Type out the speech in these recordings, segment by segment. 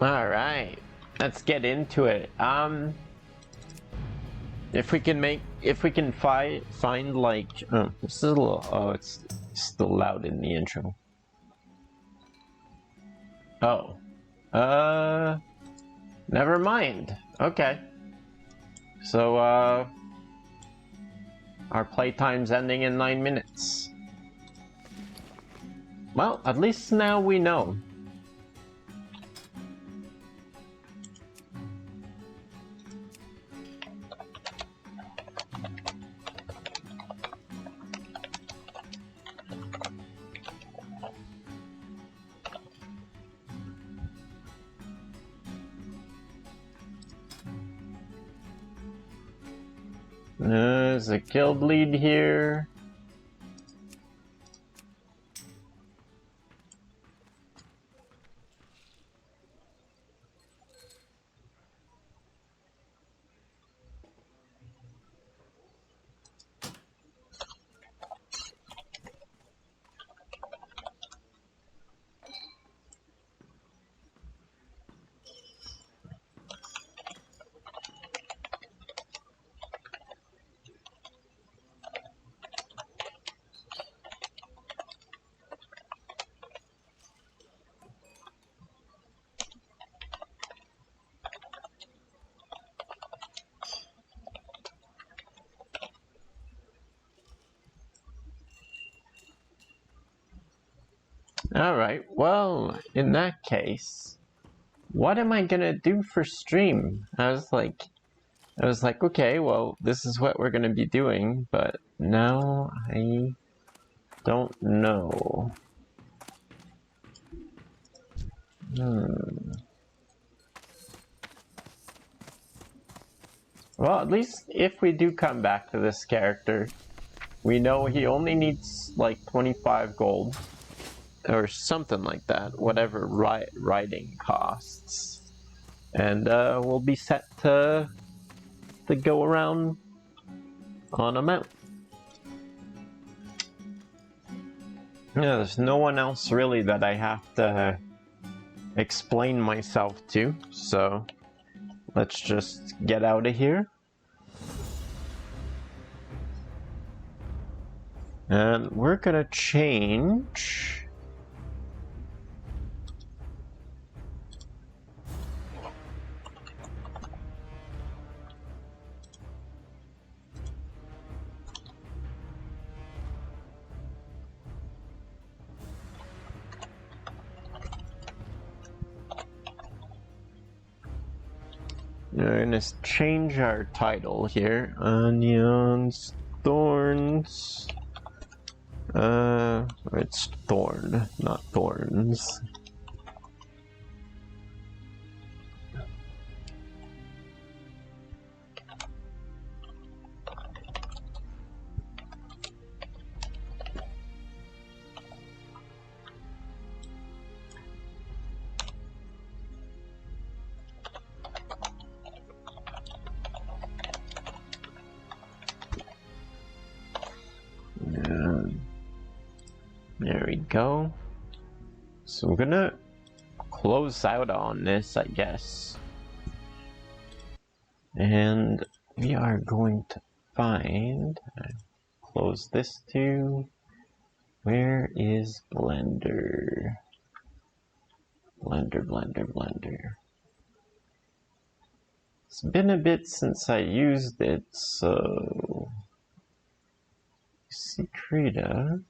All right, let's get into it. If we can find like, oh, this is a little, oh, it's still loud in the intro. Oh, never mind. Okay, so our playtime's ending in 9 minutes. Well, at least now we know. There's a guild lead here. Alright, well, in that case, what am I gonna do for stream? I was like, okay, well, this is what we're gonna be doing, but now I don't know. Well, at least if we do come back to this character, we know he only needs like 25 gold. Or something like that, whatever riding costs. And we'll be set to go around on a mount. Yeah, there's no one else really that I have to explain myself to, so let's just get out of here. And we're gonna change... We're gonna change our title here. Onions, thorns. It's Thorn, not thorns. There we go. So we're gonna close out on this, I guess. And we are going to find... Close this too. Where is Blender? Blender. It's been a bit since I used it, so... Secreta...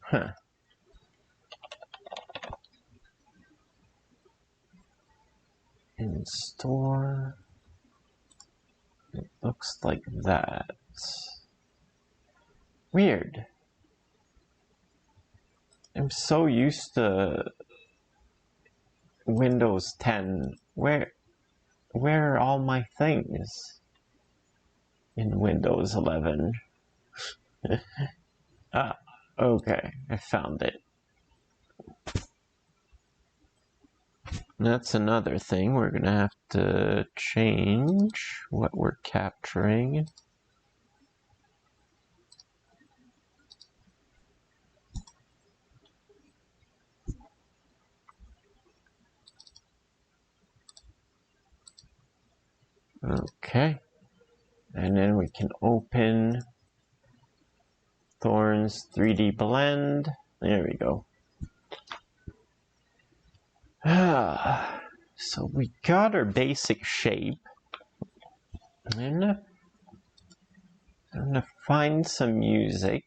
Huh. In store... It looks like that. Weird. I'm so used to Windows 10. Where are all my things in Windows 11? Ah, okay, I found it. That's another thing. We're gonna have to change what we're capturing. Okay. And then we can open Thorn's 3D blend. There we go. So we got our basic shape. I'm gonna find some music.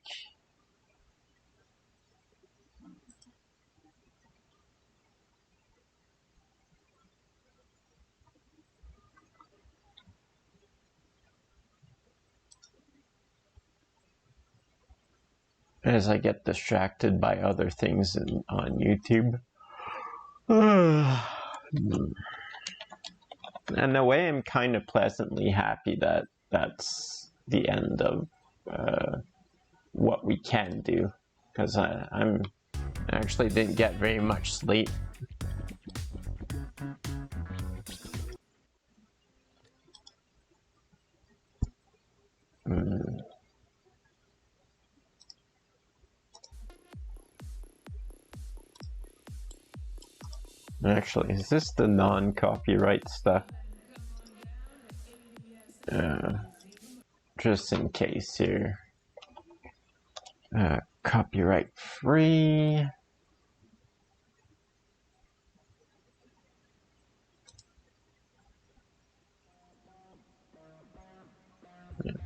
As I get distracted by other things on YouTube. In a way, I'm kind of pleasantly happy that that's the end of what we can do, because I actually didn't get very much sleep. Actually, is this the non-copyright stuff? Just in case here. Copyright free.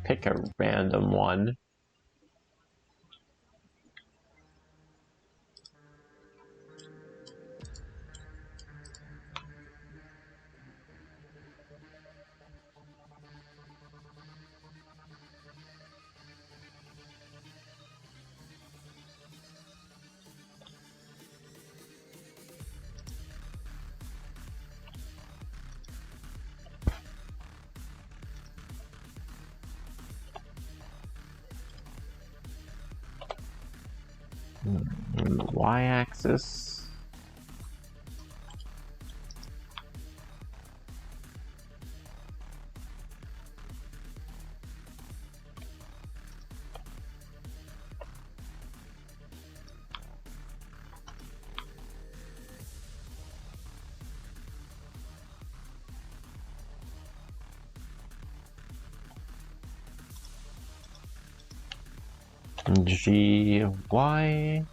Pick a random one. On the y-axis. G, Y.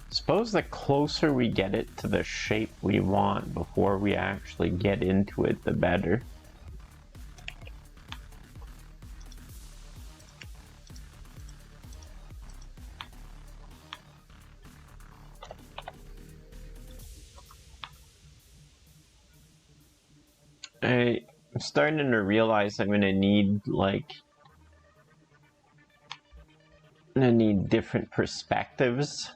Suppose the closer we get it to the shape we want before we actually get into it, the better. I'm starting to realize I'm gonna need, like, I'm gonna need different perspectives.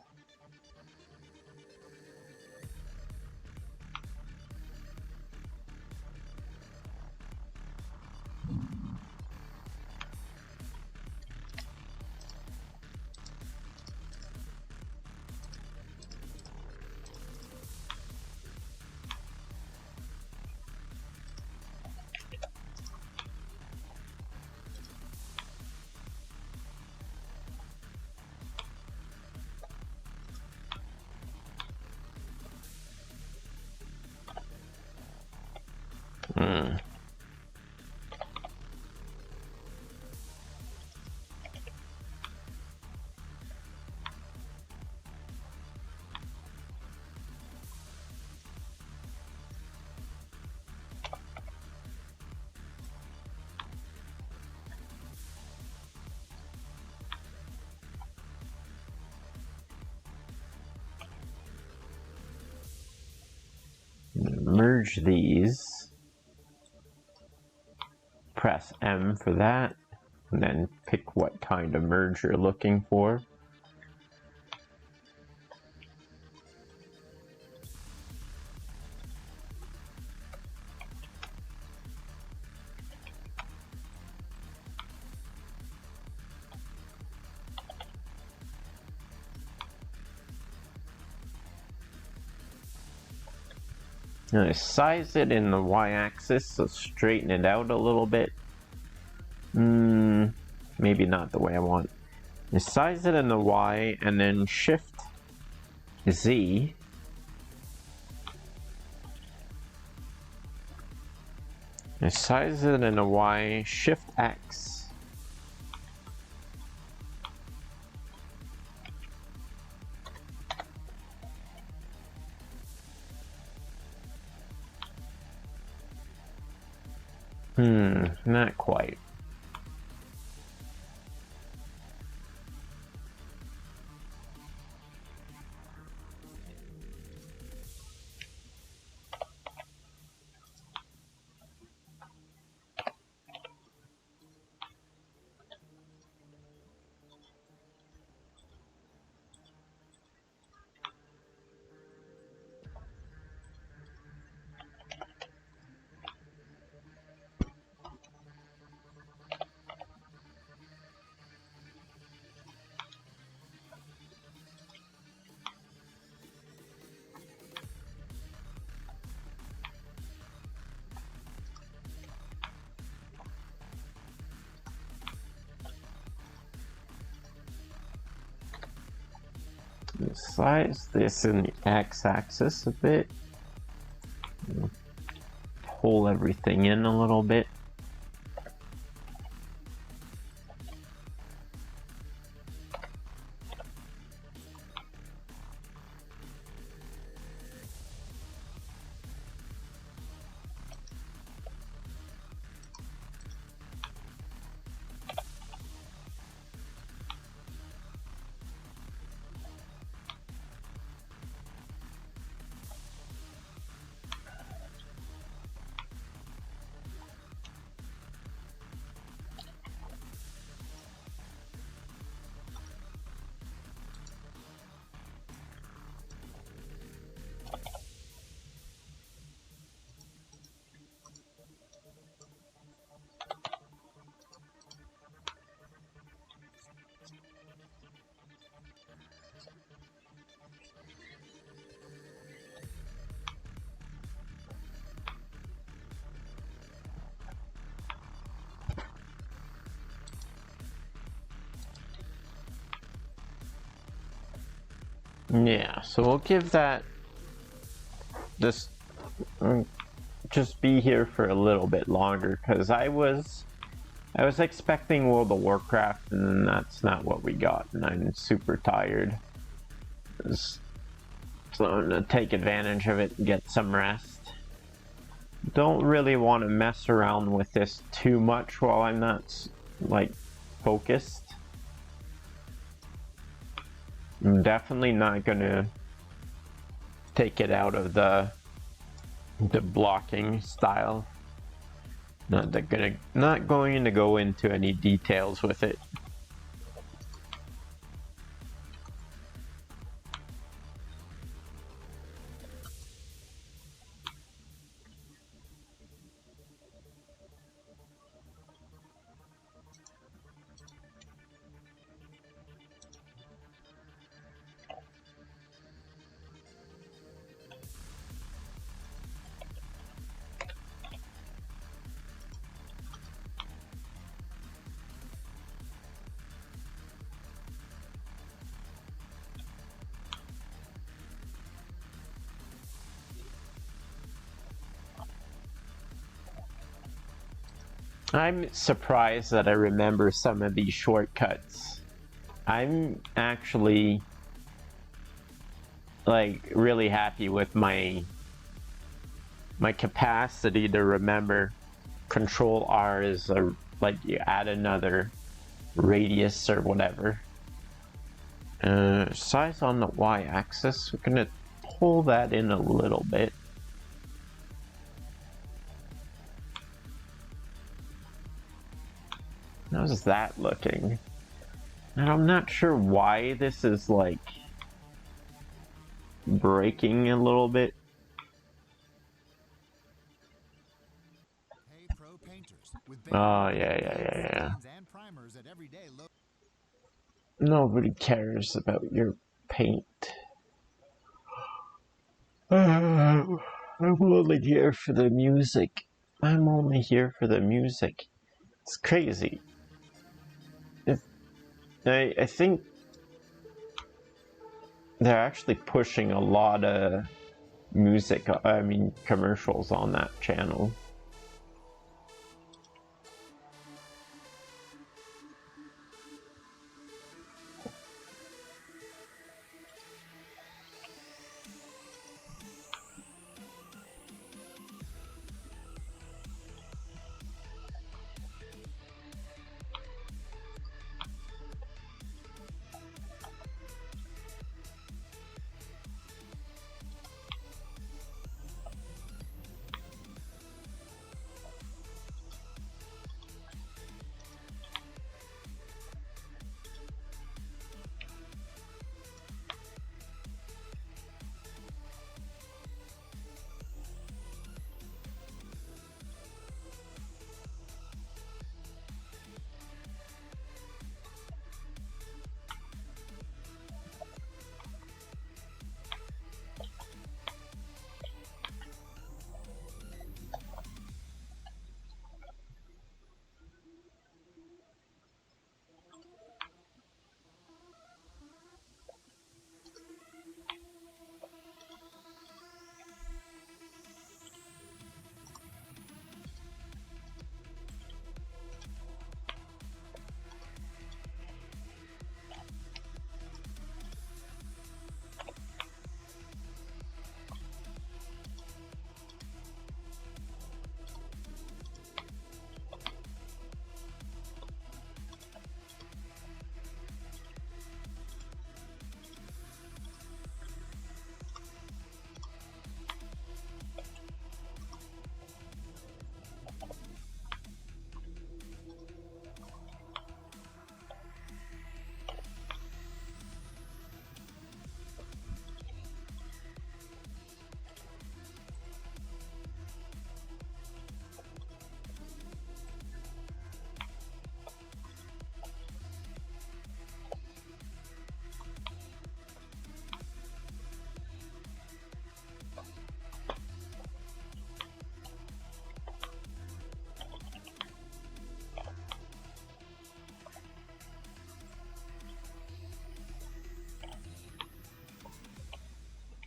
Merge these. Press M for that, and then pick what kind of merge you're looking for. Now I size it in the y-axis, so straighten it out a little bit. Maybe not the way I want. I size it in the y, and then shift Z. I size it in the y, shift X. Not quite. Size this in the x-axis a bit. Pull everything in a little bit. Yeah, so we'll give that this just be here for a little bit longer, because I was expecting World of Warcraft, and that's not what we got, and I'm super tired. So I'm gonna take advantage of it and get some rest. Don't really want to mess around with this too much while I'm not, like, focused. I'm definitely not gonna take it out of the blocking style. Not going to go into any details with it. I'm surprised that I remember some of these shortcuts. I'm actually like really happy with my capacity to remember. Control R is like you add another radius or whatever. Size on the y-axis, we're gonna pull that in a little bit. How's that looking? And I'm not sure why this is like breaking a little bit. Hey, pro painters, with Oh yeah. and primers at everyday low. Nobody cares about your paint. I'm only here for the music. I'm only here for the music. It's crazy. I think they're actually pushing a lot of music, commercials on that channel.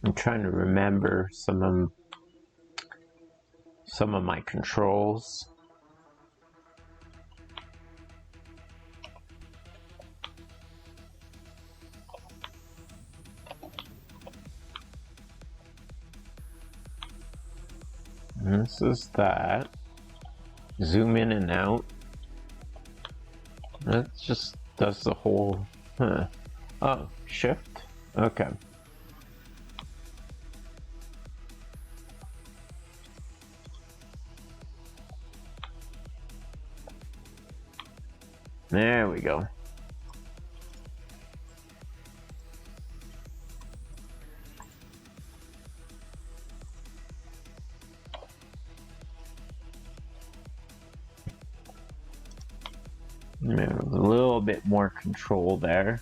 I'm trying to remember some of my controls. And this is that. Zoom in and out. That just does the whole... Huh. Oh, shift? Okay. There we go. A little bit more control there.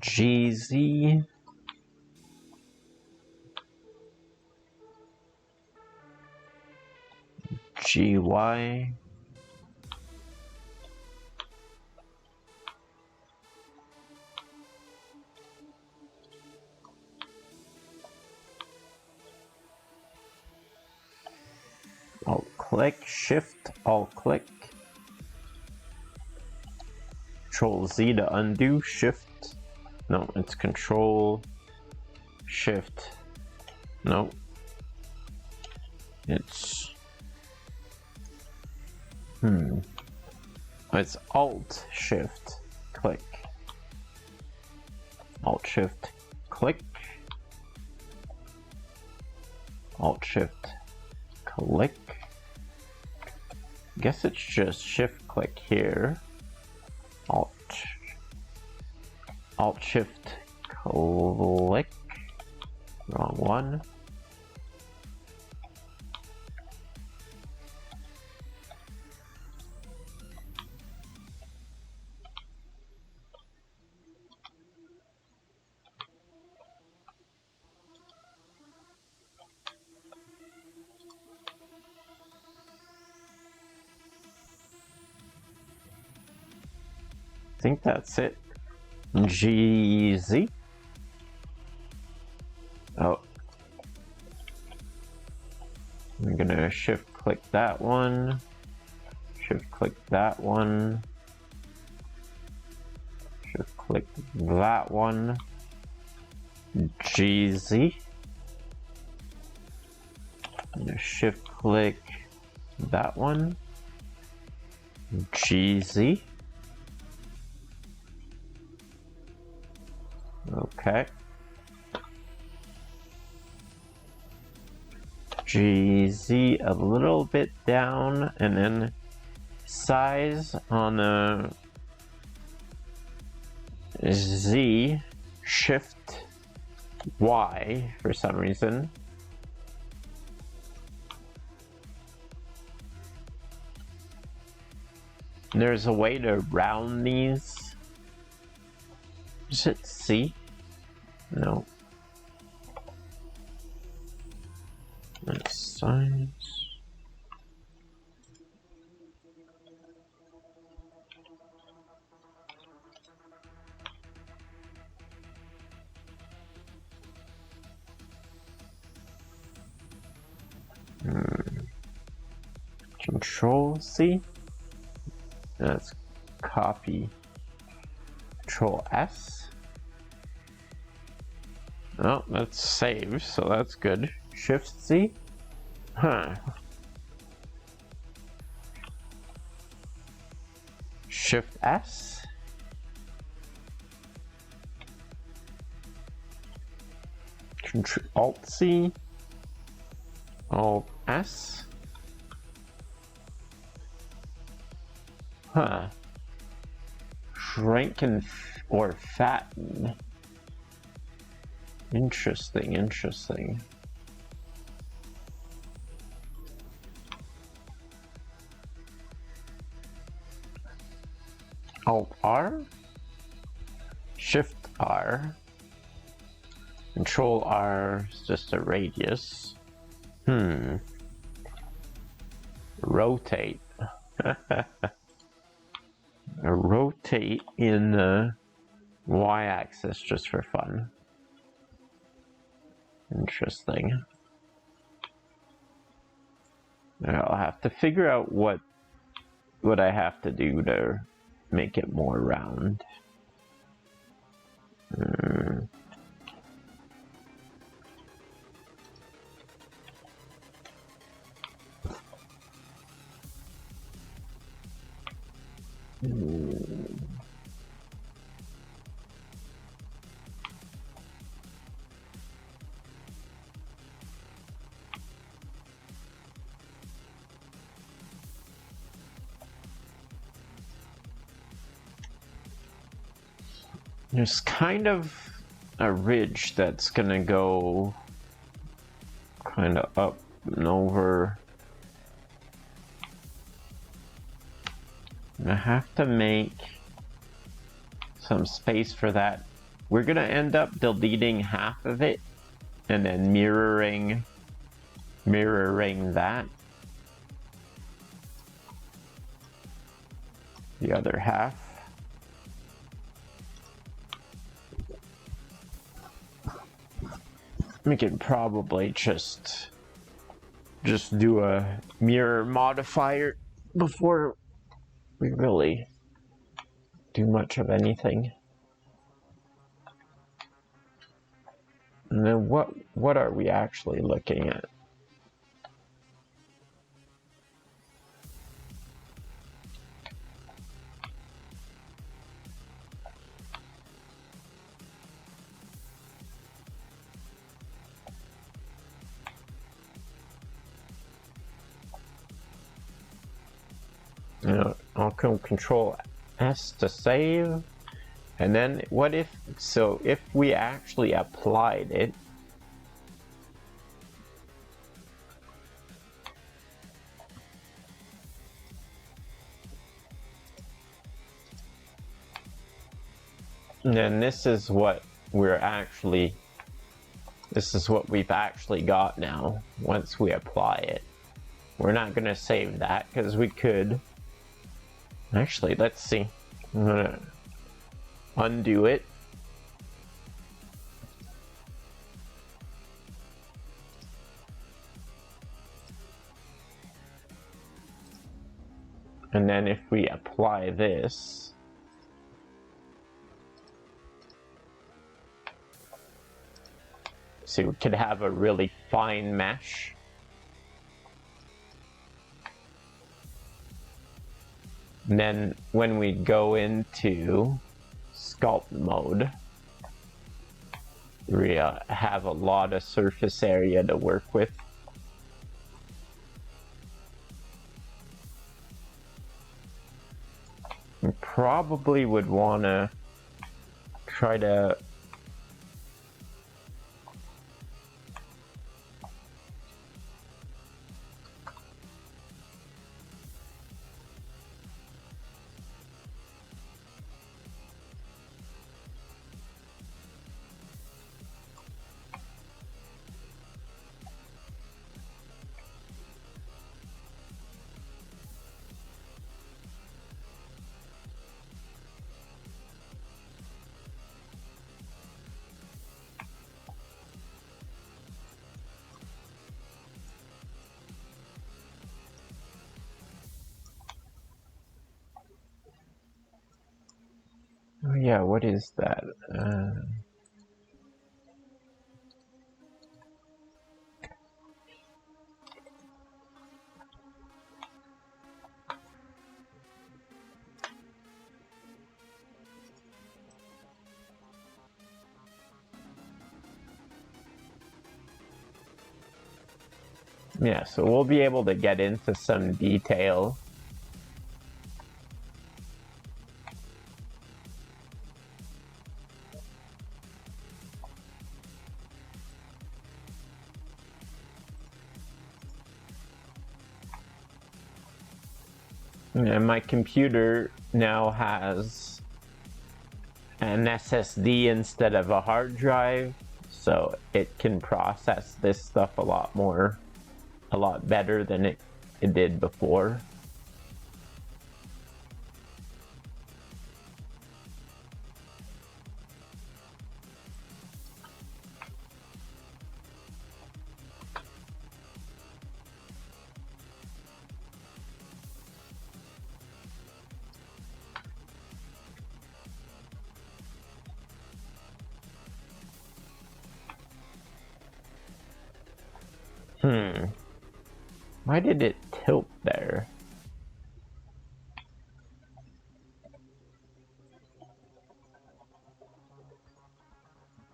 GZ. GY. Alt click, shift, alt click. Control Z to undo, shift. No, it's control, shift. No. It's it's alt shift click. Alt shift click. Alt shift click. Guess it's just shift click here. Alt shift click. Wrong one. I think that's it. GZ. Oh. I'm gonna shift click that one. Shift click that one. Shift click that one. GZ. I'm gonna shift click that one. GZ. Okay. GZ a little bit down, and then size on a Z, shift Y for some reason. There's a way to round these. Is it C? No. That's size. Control C. That's copy. Control S. Oh, that's save, so that's good. Shift C. Huh. Shift S. Control Alt C. Alt S. Huh. Shrink or fatten. Interesting, interesting. Alt R. Shift R. Control R is just a radius. Rotate. Rotate in the y-axis just for fun. Interesting. I'll have to figure out what I have to do to make it more round. There's kind of a ridge that's gonna go kind of up and over. I have to make some space for that. We're gonna end up deleting half of it and then mirroring that. The other half. We can probably just do a mirror modifier before we really do much of anything. And then what are we actually looking at? You know, I'll control S to save. And then what if, so if we actually applied it, then this is what we've actually got now once we apply it. We're not going to save that because we could. Actually, let's see. I'm going to undo it. And then if we apply this, see, we could have a really fine mesh. And then when we go into sculpt mode, we have a lot of surface area to work with. We probably would want to try to oh yeah, what is that? Yeah, so we'll be able to get into some detail. And my computer now has an SSD instead of a hard drive, so it can process this stuff a lot better than it did before. Why did it tilt there?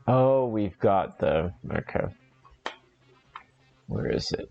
Oh, we've got the, okay. Where is it?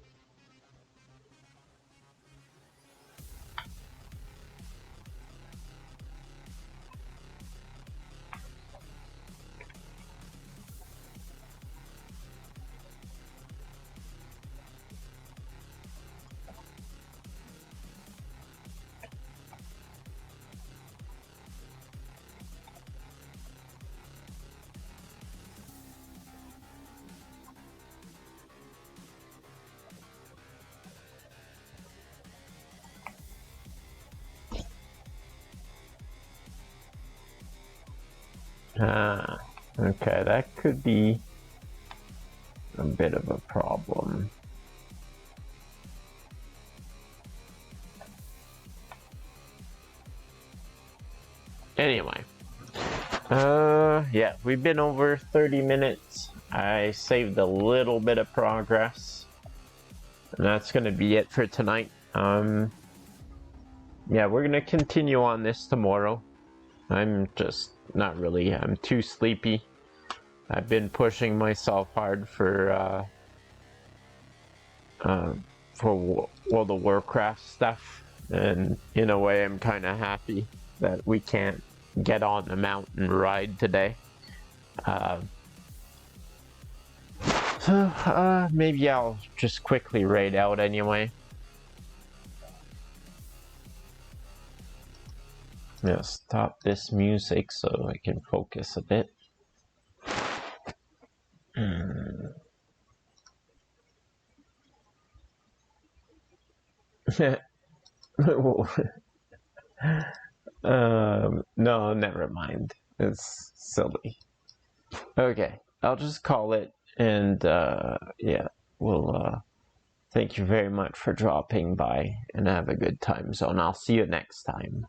Ah, okay, that could be a bit of a problem. Anyway, yeah, we've been over 30 minutes. I saved a little bit of progress, and that's gonna be it for tonight. Yeah, we're gonna continue on this tomorrow. I'm just not really, I'm too sleepy. I've been pushing myself hard for World of Warcraft stuff, and in a way I'm kind of happy that we can't get on the mountain ride today. So maybe I'll just quickly raid out anyway. Yeah, stop this music so I can focus a bit. No, never mind. It's silly. Okay, I'll just call it, and yeah, we'll thank you very much for dropping by, and have a good time zone. I'll see you next time.